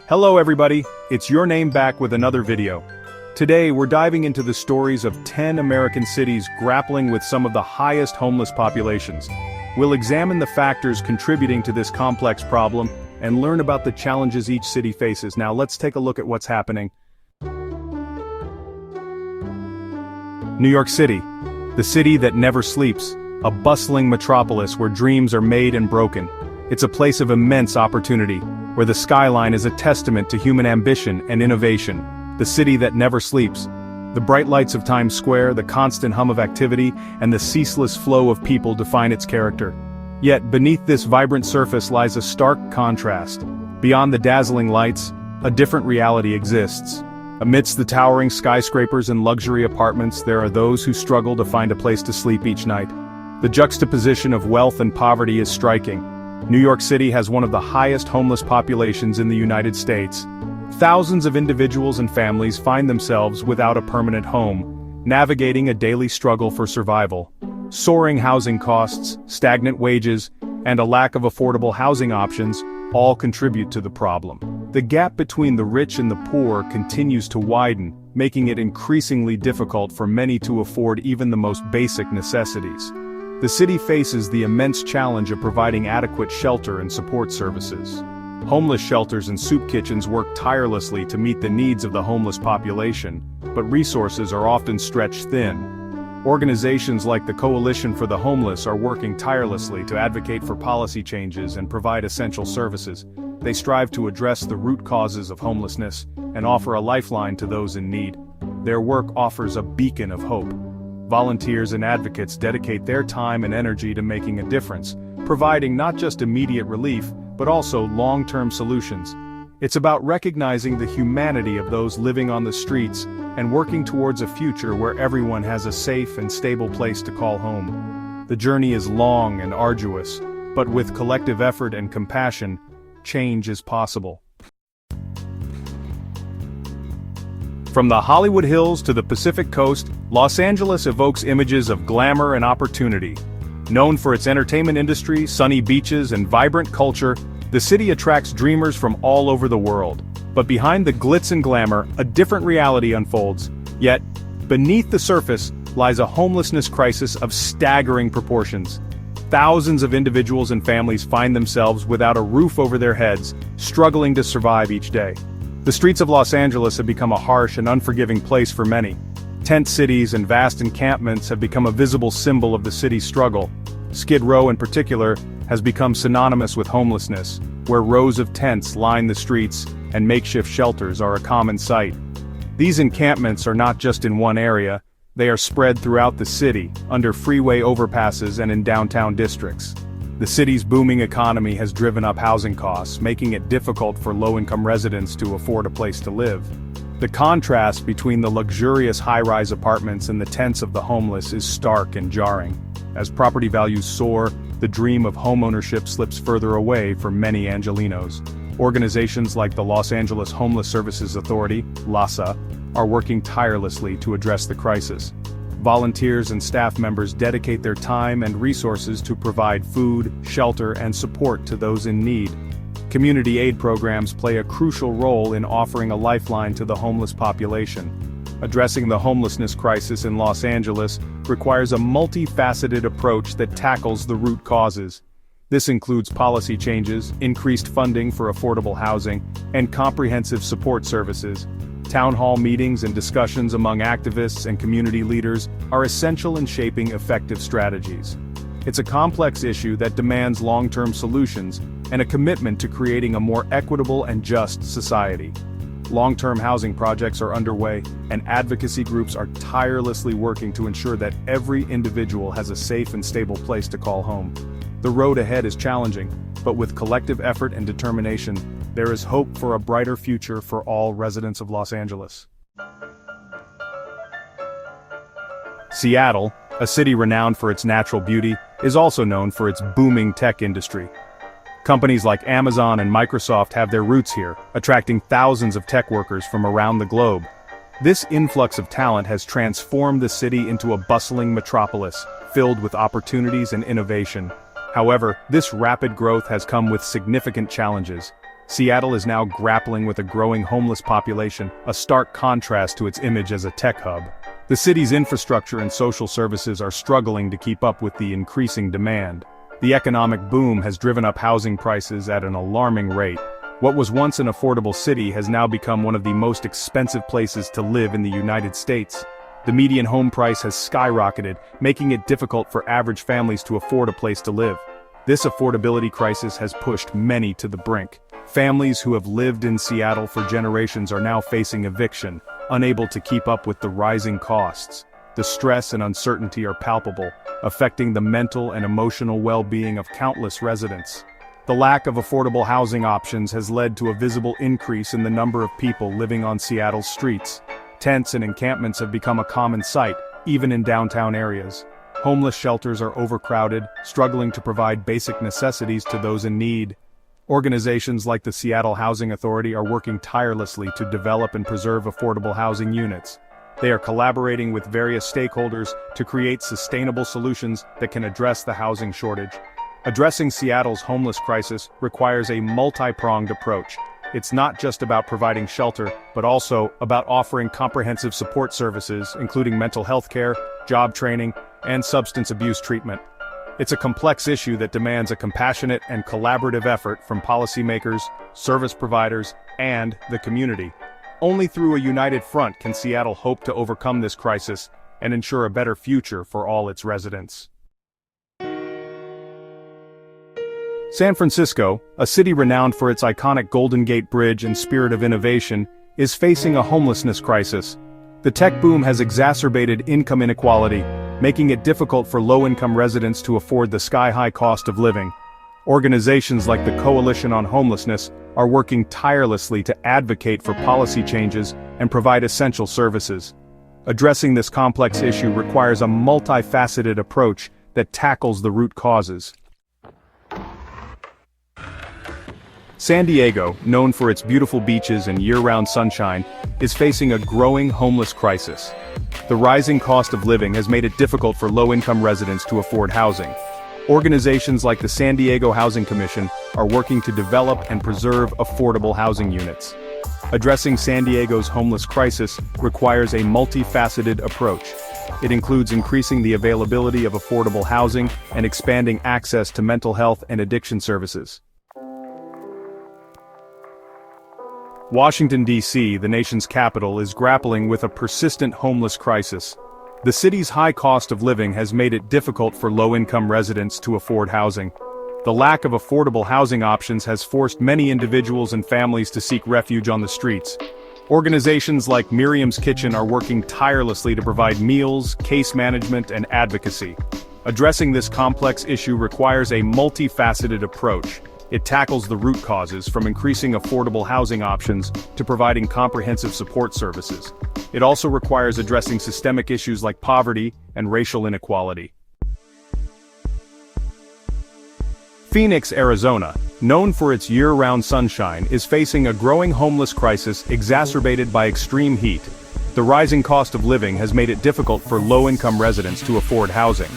Hello everybody, it's Your Name back with another video. Today we're diving into the stories of 10 American cities grappling with some of the highest homeless populations. We'll examine the factors contributing to this complex problem and learn about the challenges each city faces. Now let's take a look at what's happening. New York City, the city that never sleeps, a bustling metropolis where dreams are made and broken. It's a place of immense opportunity, where the skyline is a testament to human ambition and innovation. The city that never sleeps. The bright lights of Times Square, the constant hum of activity, and the ceaseless flow of people define its character. Yet beneath this vibrant surface lies a stark contrast. Beyond the dazzling lights, a different reality exists. Amidst the towering skyscrapers and luxury apartments, there are those who struggle to find a place to sleep each night. The juxtaposition of wealth and poverty is striking. New York City has one of the highest homeless populations in the United States. Thousands of individuals and families find themselves without a permanent home, navigating a daily struggle for survival. Soaring housing costs, stagnant wages, and a lack of affordable housing options all contribute to the problem. The gap between the rich and the poor continues to widen, making it increasingly difficult for many to afford even the most basic necessities. The city faces the immense challenge of providing adequate shelter and support services. Homeless shelters and soup kitchens work tirelessly to meet the needs of the homeless population, but resources are often stretched thin. Organizations like the Coalition for the Homeless are working tirelessly to advocate for policy changes and provide essential services. They strive to address the root causes of homelessness and offer a lifeline to those in need. Their work offers a beacon of hope. Volunteers and advocates dedicate their time and energy to making a difference, providing not just immediate relief, but also long-term solutions. It's about recognizing the humanity of those living on the streets and working towards a future where everyone has a safe and stable place to call home. The journey is long and arduous, but with collective effort and compassion, change is possible. From the Hollywood Hills to the Pacific Coast, Los Angeles evokes images of glamour and opportunity. Known for its entertainment industry, sunny beaches, and vibrant culture, the city attracts dreamers from all over the world. But behind the glitz and glamour, a different reality unfolds. Yet, beneath the surface lies a homelessness crisis of staggering proportions. Thousands of individuals and families find themselves without a roof over their heads, struggling to survive each day. The streets of Los Angeles have become a harsh and unforgiving place for many. Tent cities and vast encampments have become a visible symbol of the city's struggle. Skid Row in particular has become synonymous with homelessness, where rows of tents line the streets and makeshift shelters are a common sight. These encampments are not just in one area, they are spread throughout the city, under freeway overpasses and in downtown districts. The city's booming economy has driven up housing costs, making it difficult for low-income residents to afford a place to live. The contrast between the luxurious high-rise apartments and the tents of the homeless is stark and jarring. As property values soar, the dream of homeownership slips further away for many Angelenos. Organizations like the Los Angeles Homeless Services Authority, LAHSA, are working tirelessly to address the crisis. Volunteers and staff members dedicate their time and resources to provide food, shelter, and support to those in need. Community aid programs play a crucial role in offering a lifeline to the homeless population. Addressing the homelessness crisis in Los Angeles requires a multifaceted approach that tackles the root causes. This includes policy changes, increased funding for affordable housing, and comprehensive support services. Town hall meetings and discussions among activists and community leaders are essential in shaping effective strategies. It's a complex issue that demands long-term solutions and a commitment to creating a more equitable and just society. Long-term housing projects are underway, and advocacy groups are tirelessly working to ensure that every individual has a safe and stable place to call home. The road ahead is challenging, but with collective effort and determination, there is hope for a brighter future for all residents of Los Angeles. Seattle, a city renowned for its natural beauty, is also known for its booming tech industry. Companies like Amazon and Microsoft have their roots here, attracting thousands of tech workers from around the globe. This influx of talent has transformed the city into a bustling metropolis, filled with opportunities and innovation. However, this rapid growth has come with significant challenges. Seattle is now grappling with a growing homeless population, a stark contrast to its image as a tech hub. The city's infrastructure and social services are struggling to keep up with the increasing demand. The economic boom has driven up housing prices at an alarming rate. What was once an affordable city has now become one of the most expensive places to live in the United States. The median home price has skyrocketed, making it difficult for average families to afford a place to live. This affordability crisis has pushed many to the brink. Families who have lived in Seattle for generations are now facing eviction, unable to keep up with the rising costs. The stress and uncertainty are palpable, affecting the mental and emotional well-being of countless residents. The lack of affordable housing options has led to a visible increase in the number of people living on Seattle's streets. Tents and encampments have become a common sight, even in downtown areas. Homeless shelters are overcrowded, struggling to provide basic necessities to those in need. Organizations like the Seattle Housing Authority are working tirelessly to develop and preserve affordable housing units. They are collaborating with various stakeholders to create sustainable solutions that can address the housing shortage. Addressing Seattle's homeless crisis requires a multi-pronged approach. It's not just about providing shelter, but also about offering comprehensive support services, including mental health care, job training, and substance abuse treatment. It's a complex issue that demands a compassionate and collaborative effort from policymakers, service providers, and the community. Only through a united front can Seattle hope to overcome this crisis and ensure a better future for all its residents. San Francisco, a city renowned for its iconic Golden Gate Bridge and spirit of innovation, is facing a homelessness crisis. The tech boom has exacerbated income inequality, making it difficult for low-income residents to afford the sky-high cost of living. Organizations like the Coalition on Homelessness are working tirelessly to advocate for policy changes and provide essential services. Addressing this complex issue requires a multifaceted approach that tackles the root causes. San Diego, known for its beautiful beaches and year-round sunshine, is facing a growing homeless crisis. The rising cost of living has made it difficult for low-income residents to afford housing. Organizations like the San Diego Housing Commission are working to develop and preserve affordable housing units. Addressing San Diego's homeless crisis requires a multifaceted approach. It includes increasing the availability of affordable housing and expanding access to mental health and addiction services. Washington, D.C., the nation's capital, is grappling with a persistent homeless crisis. The city's high cost of living has made it difficult for low-income residents to afford housing. The lack of affordable housing options has forced many individuals and families to seek refuge on the streets. Organizations like Miriam's Kitchen are working tirelessly to provide meals, case management, and advocacy. Addressing this complex issue requires a multifaceted approach. It tackles the root causes, from increasing affordable housing options to providing comprehensive support services. It also requires addressing systemic issues like poverty and racial inequality. Phoenix, Arizona, known for its year-round sunshine, is facing a growing homeless crisis exacerbated by extreme heat. The rising cost of living has made it difficult for low-income residents to afford housing.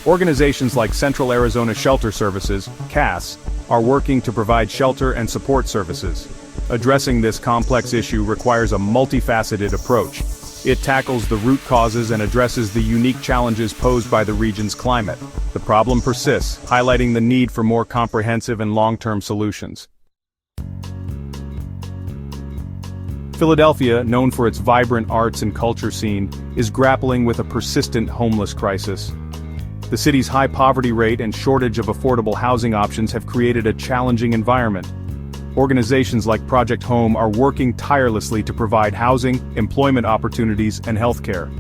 Organizations like Central Arizona Shelter Services, CAS, are working to provide shelter and support services. Addressing this complex issue requires a multifaceted approach. It tackles the root causes and addresses the unique challenges posed by the region's climate. The problem persists, highlighting the need for more comprehensive and long-term solutions. Philadelphia, known for its vibrant arts and culture scene, is grappling with a persistent homeless crisis. The city's high poverty rate and shortage of affordable housing options have created a challenging environment. Organizations like Project Home are working tirelessly to provide housing, employment opportunities, and healthcare.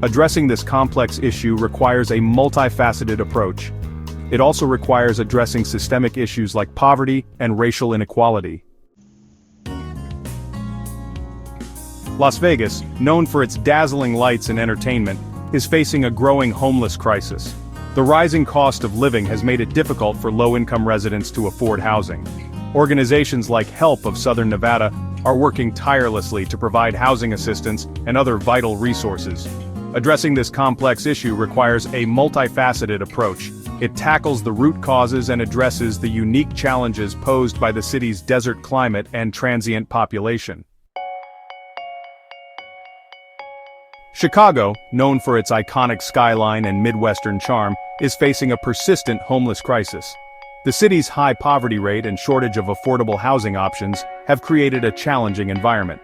Addressing this complex issue requires a multifaceted approach. It also requires addressing systemic issues like poverty and racial inequality. Las Vegas, known for its dazzling lights and entertainment, is facing a growing homeless crisis. The rising cost of living has made it difficult for low-income residents to afford housing. Organizations like HELP of Southern Nevada are working tirelessly to provide housing assistance and other vital resources. Addressing this complex issue requires a multifaceted approach. It tackles the root causes and addresses the unique challenges posed by the city's desert climate and transient population. Chicago, known for its iconic skyline and Midwestern charm, is facing a persistent homeless crisis. The city's high poverty rate and shortage of affordable housing options have created a challenging environment.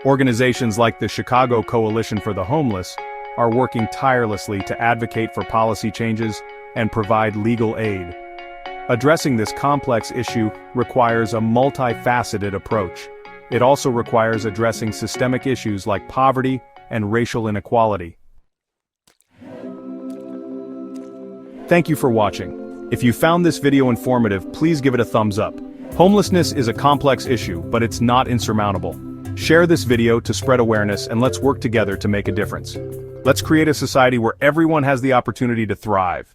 Organizations like the Chicago Coalition for the Homeless are working tirelessly to advocate for policy changes and provide legal aid. Addressing this complex issue requires a multifaceted approach. It also requires addressing systemic issues like poverty and racial inequality. Thank you for watching. If you found this video informative, please give it a thumbs up. Homelessness is a complex issue, but it's not insurmountable. Share this video to spread awareness, and let's work together to make a difference. Let's create a society where everyone has the opportunity to thrive.